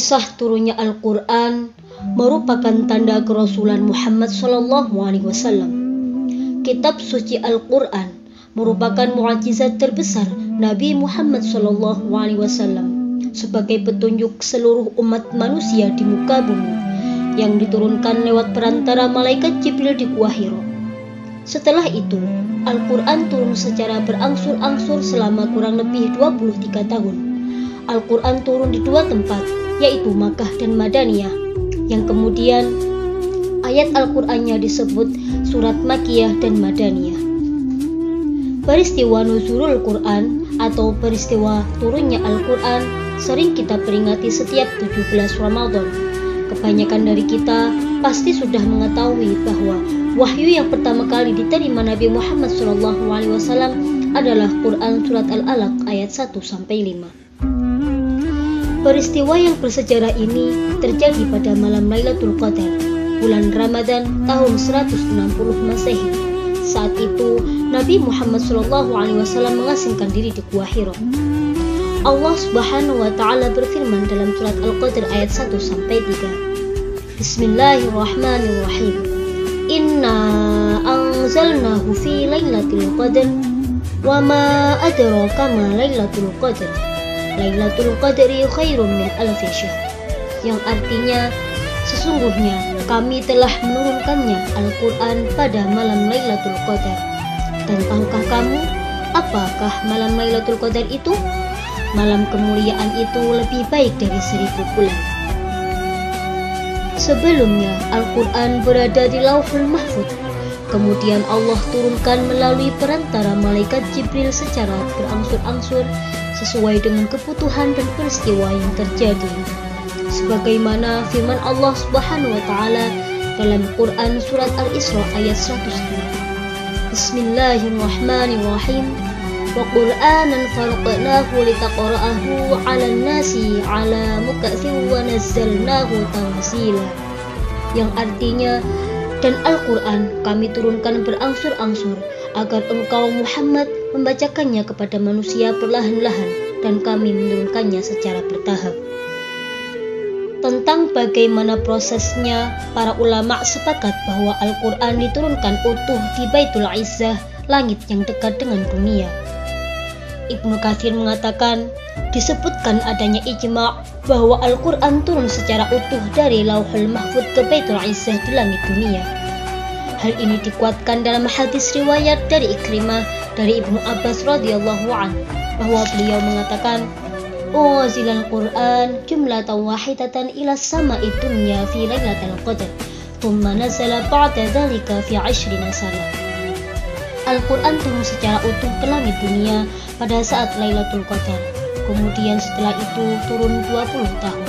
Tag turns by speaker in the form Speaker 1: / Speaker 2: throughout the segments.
Speaker 1: Kisah turunnya Al-Quran merupakan tanda kerasulan Muhammad SAW. Kitab suci Al-Quran merupakan mukjizat terbesar Nabi Muhammad SAW sebagai petunjuk seluruh umat manusia di muka bumi yang diturunkan lewat perantara malaikat Jibril di Gua Hiro. Setelah itu, Al-Quran turun secara berangsur-angsur selama kurang lebih 23 tahun. Al-Quran turun di dua tempat, yaitu Makkah dan Madaniyah, yang kemudian ayat Al-Qur'annya disebut surat Makkiyah dan Madaniyah. Peristiwa nuzulul Quran atau peristiwa turunnya Al-Quran sering kita peringati setiap 17 Ramadan. Kebanyakan dari kita pasti sudah mengetahui bahwa wahyu yang pertama kali diterima Nabi Muhammad SAW adalah Quran surat Al-Alaq ayat 1-5. Peristiwa yang bersejarah ini terjadi pada malam Lailatul Qadar, bulan Ramadan tahun 160 Masehi. Saat itu Nabi Muhammad SAW mengasingkan diri di Gua Hiro. Allah Subhanahu wa Ta'ala berfirman dalam surat Al-Qadr ayat 1-3. Bismillahirrahmanirrahim. Inna anzalnahu fi lailatul qadr wa ma adraka ma lailatul qadr. Lailatul Qadri khairum min alfi syahr, yang artinya sesungguhnya kami telah menurunkannya Al-Quran pada malam Lailatul Qadar. Dan tahukah kamu apakah malam Lailatul Qadar itu? Malam kemuliaan itu lebih baik dari 1000 bulan. Sebelumnya Al-Quran berada di Lauhul Mahfuz. Kemudian Allah turunkan melalui perantara malaikat Jibril secara berangsur-angsur sesuai dengan kebutuhan dan peristiwa yang terjadi. Sebagaimana firman Allah Subhanahu wa Ta'ala dalam Quran surat Al-Isra ayat 109. Bismillahirrahmanirrahim. Wa Qur'anan faraqnahu litaqra'ahu 'alan nasi 'ala mukathin wa nazzalnahu tanzila. Yang artinya, dan Al-Quran kami turunkan berangsur-angsur agar engkau Muhammad membacakannya kepada manusia perlahan-lahan, dan kami menurunkannya secara bertahap. Tentang bagaimana prosesnya, para ulama sepakat bahwa Al-Quran diturunkan utuh di Baitul Izzah, langit yang dekat dengan dunia. Ibnu Katsir mengatakan, disebutkan adanya ijma' bahwa Al-Quran turun secara utuh dari Lauhul Mahfuz ke Baitul Izzah di langit dunia. Hal ini dikuatkan dalam hadis riwayat dari Ikrimah dari Ibnu Abbas radhiyallahu anhu bahwa beliau mengatakan, "Unzilal Qur'an jumlatan wahidatan ila sama'i dunya fi lailatul qadr, thumma nazala ba'da dzalika fi 20 sanah." Al-Quran turun secara utuh ke langit dunia pada saat Lailatul Qadar. Kemudian setelah itu turun 20 tahun.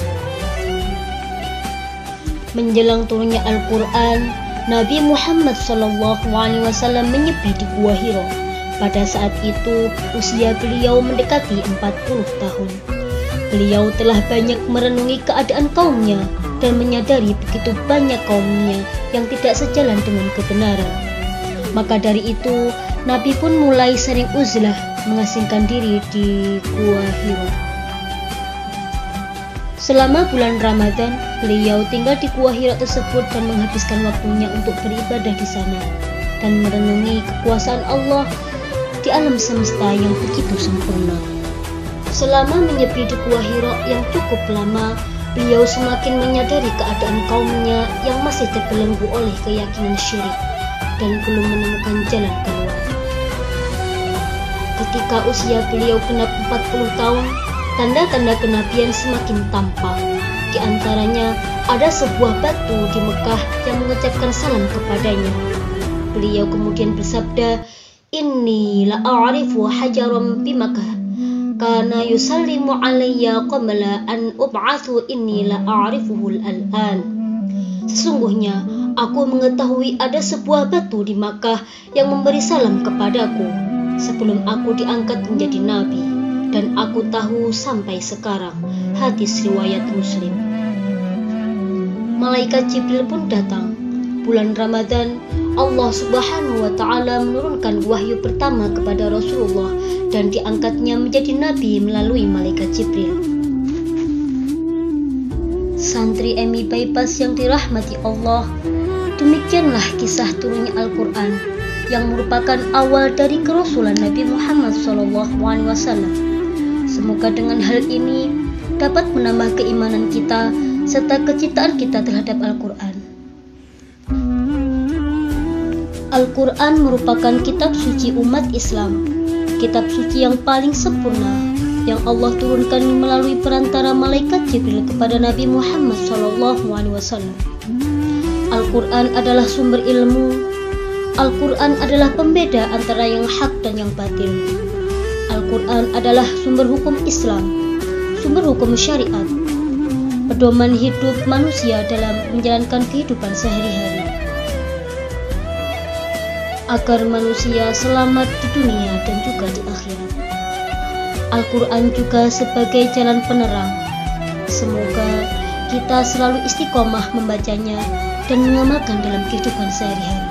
Speaker 1: Menjelang turunnya Al-Quran, Nabi Muhammad SAW menyepi di Gua Hiro. Pada saat itu usia beliau mendekati 40 tahun. Beliau telah banyak merenungi keadaan kaumnya dan menyadari begitu banyak kaumnya yang tidak sejalan dengan kebenaran. Maka dari itu Nabi pun mulai sering uzlah, mengasingkan diri di Gua Hiro. Selama bulan Ramadan, beliau tinggal di Gua Hiro tersebut dan menghabiskan waktunya untuk beribadah di sana dan merenungi kekuasaan Allah di alam semesta yang begitu sempurna. Selama menyepi di Gua Hiro yang cukup lama, beliau semakin menyadari keadaan kaumnya yang masih terbelenggu oleh keyakinan syirik dan belum menemukan jalan keluar. Ketika usia beliau genap 40 tahun, tanda-tanda kenabian semakin tampak. Di antaranya ada sebuah batu di Mekah yang mengucapkan salam kepadanya. Beliau kemudian bersabda, "Inni la a'rifu hajaran bi Makkah kana yusallimu alayya qabla an ub'athu inni la a'rifuhu al-an." Sesungguhnya aku mengetahui ada sebuah batu di Makkah yang memberi salam kepadaku sebelum aku diangkat menjadi nabi, dan aku tahu sampai sekarang. Hadis riwayat Muslim. Malaikat Jibril pun datang. Bulan Ramadan, Allah Subhanahu wa Ta'ala menurunkan wahyu pertama kepada Rasulullah dan diangkatnya menjadi nabi melalui malaikat Jibril. Santri Emi Bypass yang dirahmati Allah, demikianlah kisah turunnya Al-Quran yang merupakan awal dari kerasulan Nabi Muhammad SAW. Semoga dengan hal ini dapat menambah keimanan kita serta kecintaan kita terhadap Al-Quran. Al-Quran merupakan kitab suci umat Islam, kitab suci yang paling sempurna yang Allah turunkan melalui perantara malaikat Jibril kepada Nabi Muhammad SAW. Al-Quran adalah sumber ilmu. Al-Quran adalah pembeda antara yang hak dan yang batil. Al-Quran adalah sumber hukum Islam, sumber hukum syariat, pedoman hidup manusia dalam menjalankan kehidupan sehari-hari, agar manusia selamat di dunia dan juga di akhirat. Al-Quran juga sebagai jalan penerang. Semoga kita selalu istiqomah membacanya dan mengamalkan dalam kehidupan sehari-hari.